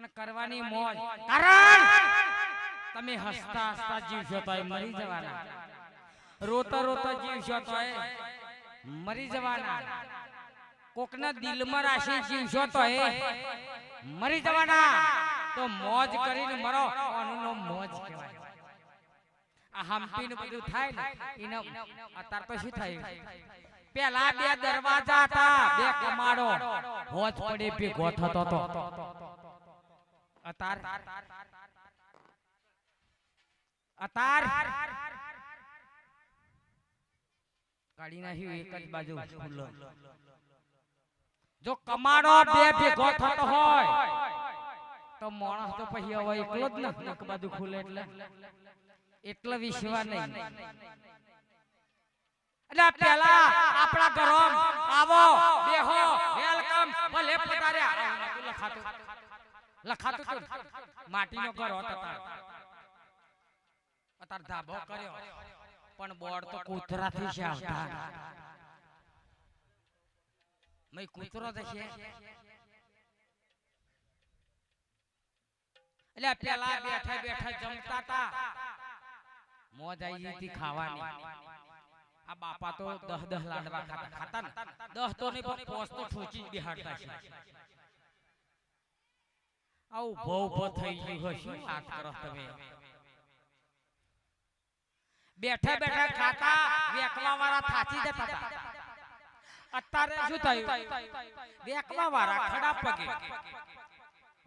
અને કરવાની મોજ. કારણ તમે હસતા હસતા જીવશો તોય મરી જવાના, રોતા રોતા જીવશો તોય મરી જવાના, કોકના દિલમાં રાશી જીવશો તોય મરી જવાના. તો મોજ કરીને મરો, આનું મોજ કહેવાય. આ હમ્પીનું બધું થાય ને એને અત્યારે તો શું થયું, પેલા બે દરવાજા હતા, બે કમાડો હોજ પડે ભેગો થતો તો. અત્યારે કાઢી નાખ્યું એક જ બાજુ ખુલ્લો. જો કમાડો બે ભેગો થતો હોય તો માણસ તો પછી હવે એકલો જ ને, એક બાજુ ખુલે એટલે વિશ્વાસ નહીં. એટલે પેલા આપણા ઘરો આવો બેહો વેલકમ ભલે પધાર્યા લખાતું તું માટીનો ઘર હતો. અત્યારે ધાબો કર્યો પણ બોર્ડ તો કૂતરાથી છે આવતા. મેં કૂતરો થશે એટલે પેલા બેઠા બેઠા જમતા હતા, મોજ આવી હતી ખાવાની. આ બાપા તો 10 લાડવા ખાતા ને, 10 તો નહીં પણ 5 તો ઠોચી બિહાડતા છે. આવું ભો થઈ ગયું હશે. વાત કરો તમે, બેઠા બેઠા ખાતા, વેકવા વાળા થાચી જતા હતા. અત્યારે શું થયું, વેકવા વાળા ખડા પગે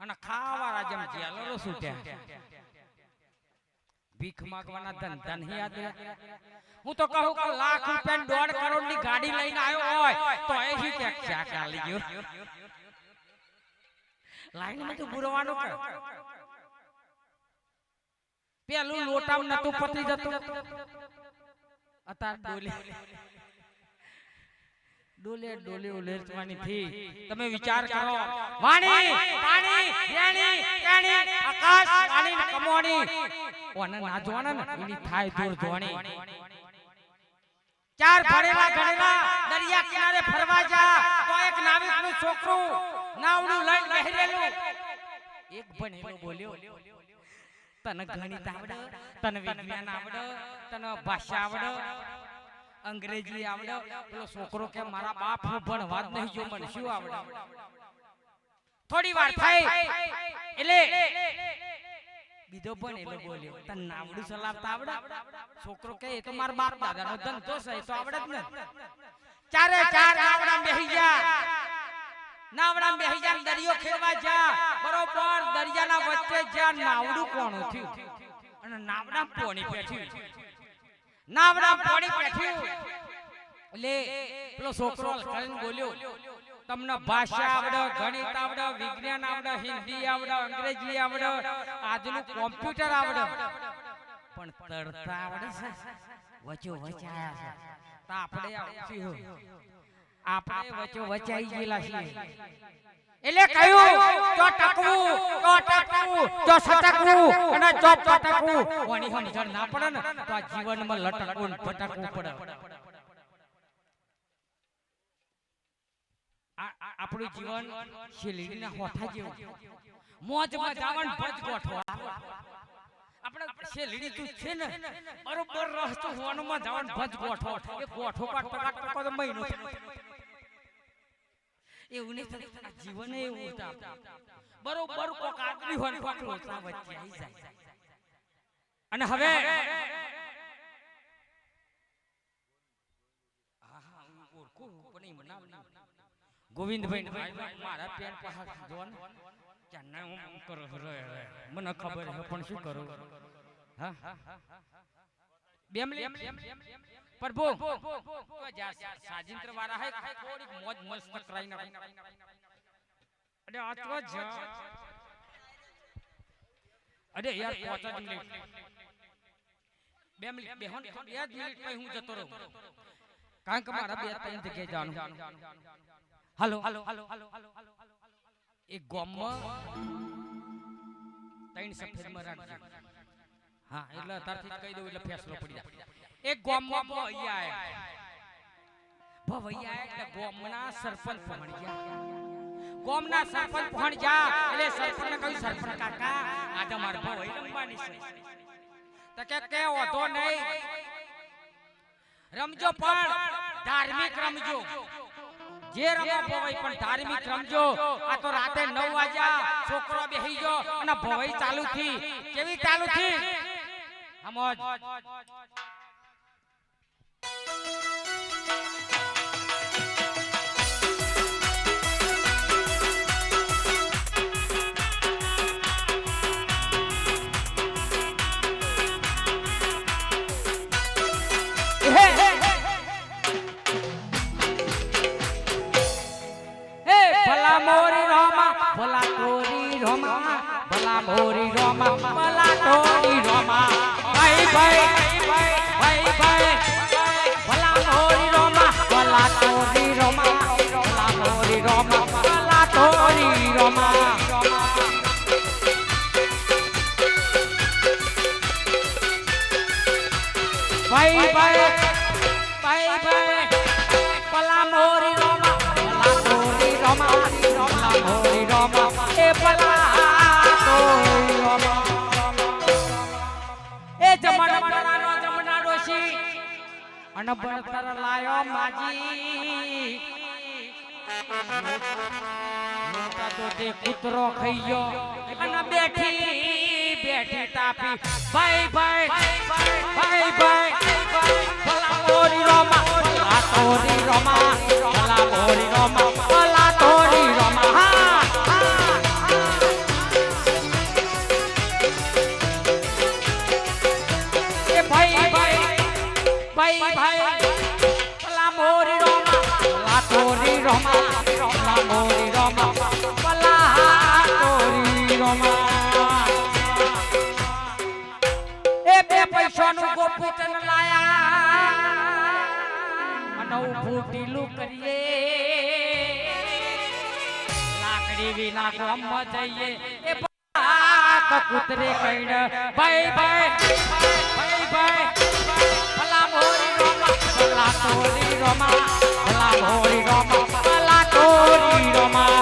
અને ખાવા વાળા જેમ જેલરો છૂટ્યા. ભીખ માંગવાના ધંધા નહીં યાદ. હું તો કહું કે લાખ રૂપિયા 1.5 કરોડ ની ગાડી લઈને આવ્યો હોય તો એ શું કે ક્યાં ચાલી ગયો, લાઈન માં તો બુરવાનું કર. પેલું લોટામ નતું પતી જતું, અત્યારે ડોલે ડોલે ઉલેરવાની થી. તમે વિચાર કરો, વાણી પાણી રેણી કેણી આકાશ પાણી કમોણી ઓને ના જોવાના ને એની થાય દૂર જોણી. ચાર ભરેલા ગણેલા દરિયા કિનારે ફરવા જા તો એક નાવિક નું છોકરું નાવડું લઈને બેહરેલું એક ભણેલો બોલ્યો, તને ગણિત આવડે, તને વિજ્ઞાન આવડે, તને ભાષા આવડે, અંગ્રેજી આવડે. પેલો છોકરો કે મારા બાપ હું ભણવા જ નહીં જો, મને શું આવડે. થોડી વાર થઈ એટલે બીજો પણ એલો બોલ્યો, તને નાવડું ચલાવતા આવડે. છોકરો કે એ તો મારા બાપ દાદાનો ધંધો છે, તો આવડે જ ને. ચારે ચાર નાવડા બેહી જા, નાવડા બેહી જા, દરિયો ખેડવા જા. બરોબર દરિયાના વચ્ચે જ્યાં નાવડું કોણું થયું અને નાવડા પોણી પેઠ્યું, નાવડા પોણી પેઠ્યું. એટલે પેલો છોકરો કરીને બોલ્યો, તમને ભાષા આવડે, ગણિત આવડે, વિજ્ઞાન આવડે, હિન્દી આવડે, અંગ્રેજી આવડે, આજનું કોમ્પ્યુટર આવડે, પણ તરતા આવડે છે વચો વચાયા છે. તો આપણે વચો વચાઈ ગયેલા છીએ. એટલે કયું તો ટકવું, તો ટકવું, તો સટકવું અને જો પટકવું કોની સમજણ ના પડે ને તો આ જીવનમાં લટકવું ને ભટકવું પડે. આપણું જીવન શેલીના હોઠા જેવું, મોજમાં જાવન ભજ ગોઠો. આપણે શેલીડી તું છે ને બરોબર રસ્તો હોવામાં જાવન ભજ ગોઠો. એ ગોઠો કાઢતા કાઢતા તો મહિનો એવું નહીં થતું. જીવન એવું બરોબર કોક આદમી હોય કોક લોચા વચ્ચે આવી જાય. અને હવે ગોવિંદભાઈ મારા પેન પાસે જોન ચાના હું કરો મને ખબર છે પણ શું કરું. હા બેમલી પ્રભુ તો સાજિંત્ર વાળા હે થોડી મોજ મસ્ત કરાઈ ના. અરે આટલો જ અરે યાર 5 મિનિટ બેમલી બેહન 2 મિનિટ પછી હું જતો રહું કારણ કે મારા 2-3 જગ્યાએ જવાનું. હાલો એક ગામમાં 3 સફેદ મરાઠી. હા એટલે તારથી કહી દઉં એટલે ફેસલો પડી જાય. એક ગામમાં ભવૈયા એટલે ગામના સરપંચ મળી ગયા. ગામના સરપંચ પણ જા એટલે સરપંચને કહ્યું સરપંચ કાકા આજે માર ભાઈ રમવાની છે તો કે ઓધો નહીં રમજો પણ ધાર્મિક રમજો જે રમો ભવાઈ પણ ધાર્મિક રમજો આ તો રાતે 9 વાગ્યા છોકરો બેહી ગયો અને ભવાઈ ચાલુ થી કેવી ચાલુ થી સમજ મોરી રોમા ભલા ટોરી રોમા ભલા મોરી રોમા ભલા ટોરી રોમા ભાઈ ભાઈ ભાઈ ભાઈ ભલા મોરી રોમા ભલા ટોરી રોમા ભલા મોરી રોમા ભલા ટોરી રોમા ભાઈ ભાઈ ભાઈ ભાઈ ભલા મોરી રોમા ભલા ટોરી રોમા મોરી રોમા એ ભલા ટોરી રોમા એ જમના ડોશી અને બળતર લાયો માજી મોટા તો તે કૂતરો ખાઈ ગયો અને બેઠી તાપી ભાઈ ભાઈ ભાઈ ભાઈ ભલા મોરી રોમા ભલા ટોરી રોમા ભલા મોરી રોમા ભલા ટોરી રોમા ભાઈ ભાઈ ભલા મોરી રોમા ભલા ટોરી રોમા ભલા મોરી રોમા ભલા ટોરી રોમા એ બે પૈસાનું ગોપીચન લાયા અને ઉભું ઢીલું કરીએ લાકડી વિના ગામમાં જઈએ એ કૂતરે કઈડ ભાઈ ભાઈ ભાઈ ભાઈ ભલા મોરી રોમા ભલા ટોરી રોમા ભલા મોરી રોમા ભલા ટોરી રોમા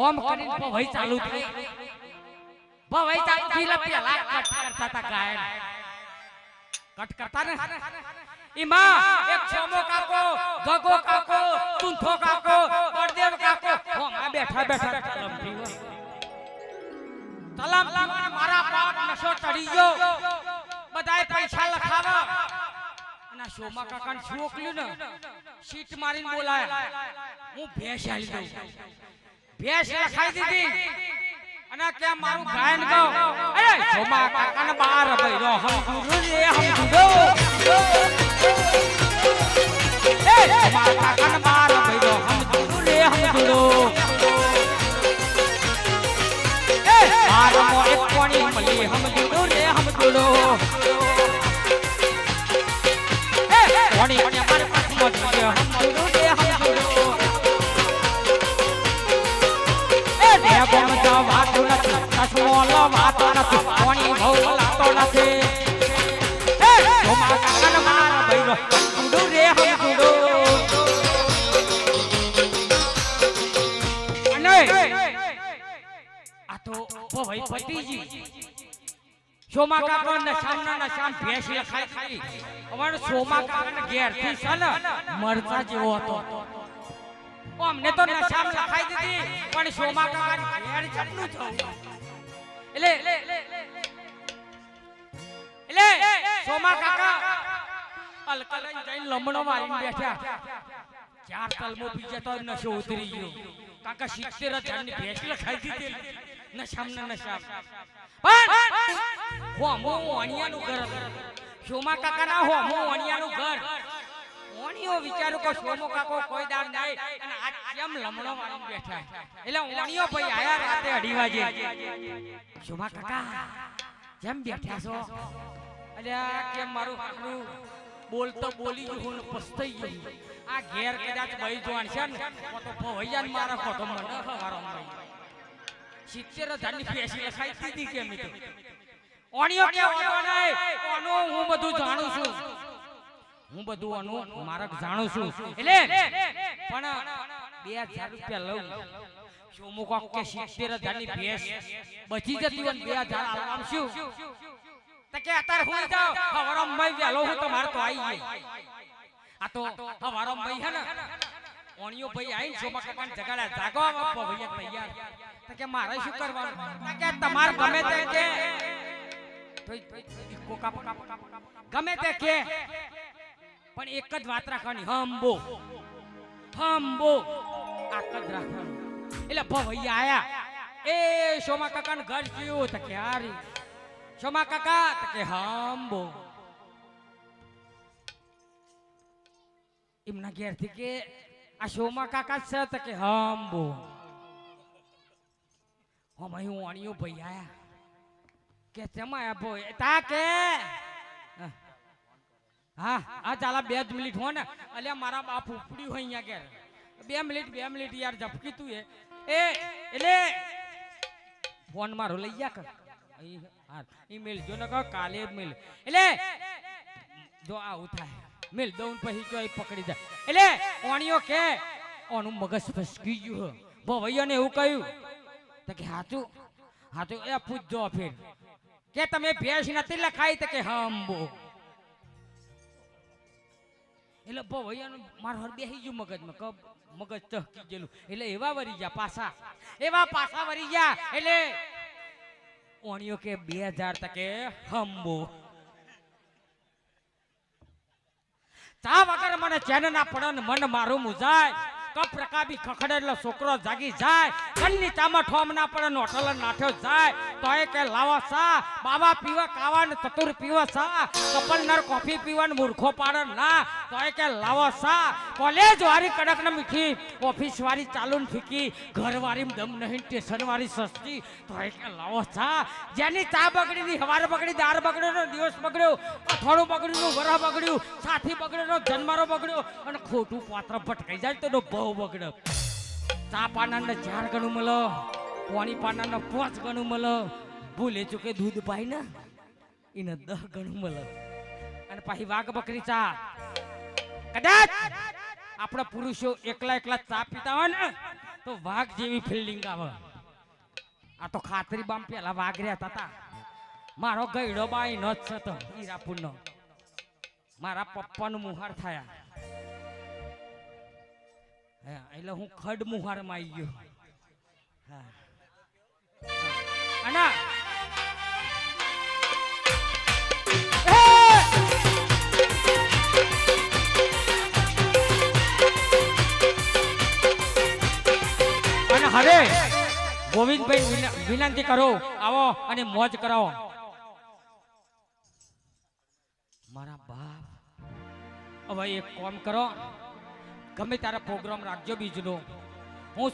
ઓમ કરીને ભવાઈ ચાલુ થઈ ભવાઈ ચાલુ થઈ પેલા કટ કરતા હતા ગાયન કટ કરતા ને ઈમાં એક છોમો કાકો ગગો કાકો તુંથો કાકો પરદેવ કાકો ઓમાં બેઠા લંબી તલામ મારા પાટ નશો ચડી ગયો બધાય પૈસા લખાવા અને શોમા કાકાને છોકલ્યું ને સીટ મારીને બોલાયા હું ભેંસ આલી દઉં ભેંસ લખાઈ દીધી અને કે મારું ગાયન ગાઓ અરે શોમા કાકાને બાર બૈરો હમ ગુરુ રે હમ ગુડો એ શોમા કાકાને બાર બૈરો હમ ગુરુ રે હમ ગુડો એ મારમો એક કોણી મલી હમ ગુડો રે હમ ગુડો એ કોણી માર પાછો મત હમ ગુડો રે હમ ગુડો એ દે ગમ જા વાતો નથી કસમોલો વાતો નથી કોણી ભવ લાતો નથી એ શોમા કાકાને બાર બૈરો ગુડો રે હમ ગુડો આ તો ભવાઈ પતિજી શોમા કાકા નશામના નશામ ભેંસ લખાઈ ખાઈ અમારો શોમા કાકાને ઘેરથી છે ને મરતા જેવો હતો અમને તો નશામ લખાઈ દીધી પણ શોમા કાકાને ઘેર જમનું થયું એટલે શોમા કાકા અલકલઈ જઈને લમણો મારીને બેઠા ચાર તલમો બીજે તો નશો ઉતરી ગયો કાકા 70,000 ની ભેંસ લખાઈ દીધી નશામ પણ હોમો ઓણિયાનું ઘર શોમા કાકા ના હોમો ઓણિયાનું ઘર ઓણિયો વિચારો કે શોમો કાકો કોઈ દામ નહીં અને આજ કેમ લમણો મારીને બેઠા એટલે ઓણિયો ભાઈ આયા રાતે 2:30 વાગે શોમા કાકા જેમ બેઠા છો અલ્યા કેમ મારું હારું બોલતો બોલી ગયું ને પસ્તાઈ ગયું આ ઘેર કદાચ ભાઈ જોણ છે ને તો ભવૈયાને મારા ખોટો મને હવારો ભાઈ 70,000 ની ભેંસ લખાઈ દીધી કે મે તો ઓણિયો કે ઓનો નહીં ઓનો હું બધું જાણું છું હું બધું ઓનો મારક જાણું છું એટલે પણ 2000 રૂપિયા લઉં શોમુ કોક કે 70,000 ની ભેંસ બચી જતી હોય 2000 આલવામ શું તો કે અત્યારે હું જાવ હવારો મઈ વેલો હું તમાર તો આવી ગઈ આ તો હવારો મઈ હે ને ઓણિયો ભાઈ આઈને શોમા કાકાને જગાડ્યા જાગો આપો ભૈયા તૈયાર તો કે મારે શું કરવાનું તો કે તમાર ગમે તે કે ગમે તે કે પણ એક જ વાત રાખવાની હંબો હંબો આક જ રાખવાનું એટલે ભવૈયા આયા એ શોમા કાકાનું ઘર જોયું તો કે હારી શોમા કાકા તો કે હંબો એમના ઘેરથી કે આ શોમા કાકા છે તો કે હંબો હમ હું વાણીઓ ભાઈ આયા કે જમાયા બોય તા કે હા આ ચાલા 2 મિનિટ હો ને અલ્યા મારા બાપ ઉપડી હોય અહીંયા કે 2 મિનિટ યાર ઝપકી તું એ એટલે ફોન મારો લઈ જા કર હા ઈમેલ જો ન કહો કાલે મેલ એટલે જો આવું થાય મેલ દઉં પછી જો પકડી જાય એટલે ઓણિયો કે ઓનું મગજ ફસકી ગયું ભવૈયાને એવું કહ્યું તો કે હાચું એ પૂછજો ફેર કે તમે ભેંસ નથી લખાઈ તો કે હંબો એટલે ભવૈયાનું માર હર બેહી ગયું મગજમાં કબ મગજ ચહકી ગયેલું એટલે એવા વરી ગયા પાછા વરી ગયા એટલે ઓણિયો કે 2000 તકે હંબો ચા વગર મને ચેન ના પડે મન મારું મુજાય કપ રકાબી ખખડે એટલે છોકરો જાગી જાય કન્ની ચામાં ઠોમ ના પડે નોટલ નાઠ્યો જાય તોય કે લાવો સા બાબા પીવા કાવા ને ચતુર પીવા સા કપલ નર કોફી પીવા ને મૂર્ખો પાડે ના તોય કે લાવો સા કોલેજ વાળી કડક ને મીઠી ઓફિસ વાળી ચાલુ ને ફીકી ઘર વાળી દમ નહીં સ્ટેશન વાળી સસ્તી તોય કે લાવો સા જેની ચા બગડી ની હવાર બગડી દાર બગડ્યો દિવસ બગડ્યો અથોડું બગડ્યું વરહ બગડ્યું સાથી બગડ્યો જન્મારો બગડ્યો અને ખોટું પાત્ર ભટકાઈ જાય તો બહુ બગડે ચા પાનાને 4 ગણું મળે પાણી પાનાને 5 ગણું મળે ભૂલે ચૂકે દૂધ પાઈ ને એને 10 ગણું મળે અને પાછી વાઘ બકરી ચા કદાચ આપણે પુરુષો એકલા ચા પીતા હોય ને તો વાઘ જેવી ફિલ્ડિંગ આવે આ તો ખાતરી બામ પેલા વાઘ રહ્યા હતા મારો ગયડો બાઈ ન જ થતો હીરાપુર નો મારા પપ્પાનું મુહાર થયા એટલે હું ખડ મુહાર માં આવી ગયો અને હવે ગોવિંદભાઈ વિનંતી કરો આવો અને મોજ કરાવો મારા બાપ હવે એક કામ કરો ગમે તારા પ્રોગ્રામ રાખજો બીજનો હું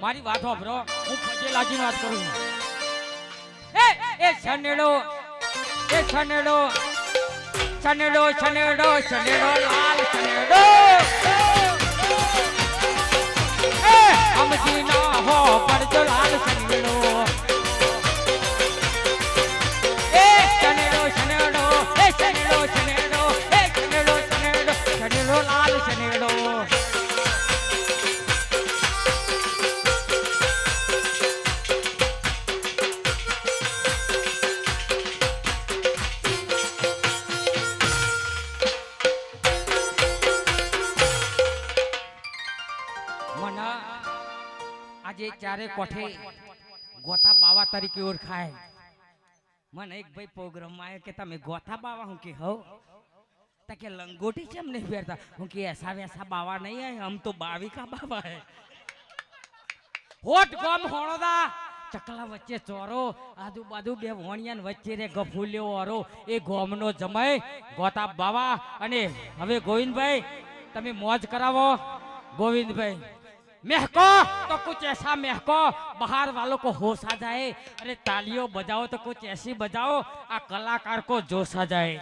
મારી વાત સાંભળો હું ફજેલાજીની વાત કરું એ છનેડો લાલ છનેડો એ સમજી ના હો પડજો લાલ છનેડો એ છનેડો લાલ છનેડો આજે ચારે કોઠે ગોતા બાવા તરીકે ઓળખાય મને એક ભાઈ પ્રોગ્રામ માં આવ્યો કે તમે ગોતા બાવા હું કે હો તા કે લંગોટી કેમ નહીં પહેરતા હું કે ऐसा वैसा बाबा नहीं है हम तो बावी का बाबा है होट गम होणोदा ચકલા વચ્ચે ચોરો આજુબાજુ બે વણિયાન વચ્ચે રે ગફુલ્યો ઓરો એ ગોમનો જમાય ગોતા બાવા અને હવે ગોવિંદભાઈ તમે મોજ કરાવો ગોવિંદભાઈ महको तो कुछ ऐसा महको बाहर वालों को होश आ जाए अरे तालियों बजाओ तो कुछ ऐसी बजाओ आ कलाकार को जोश आ जाए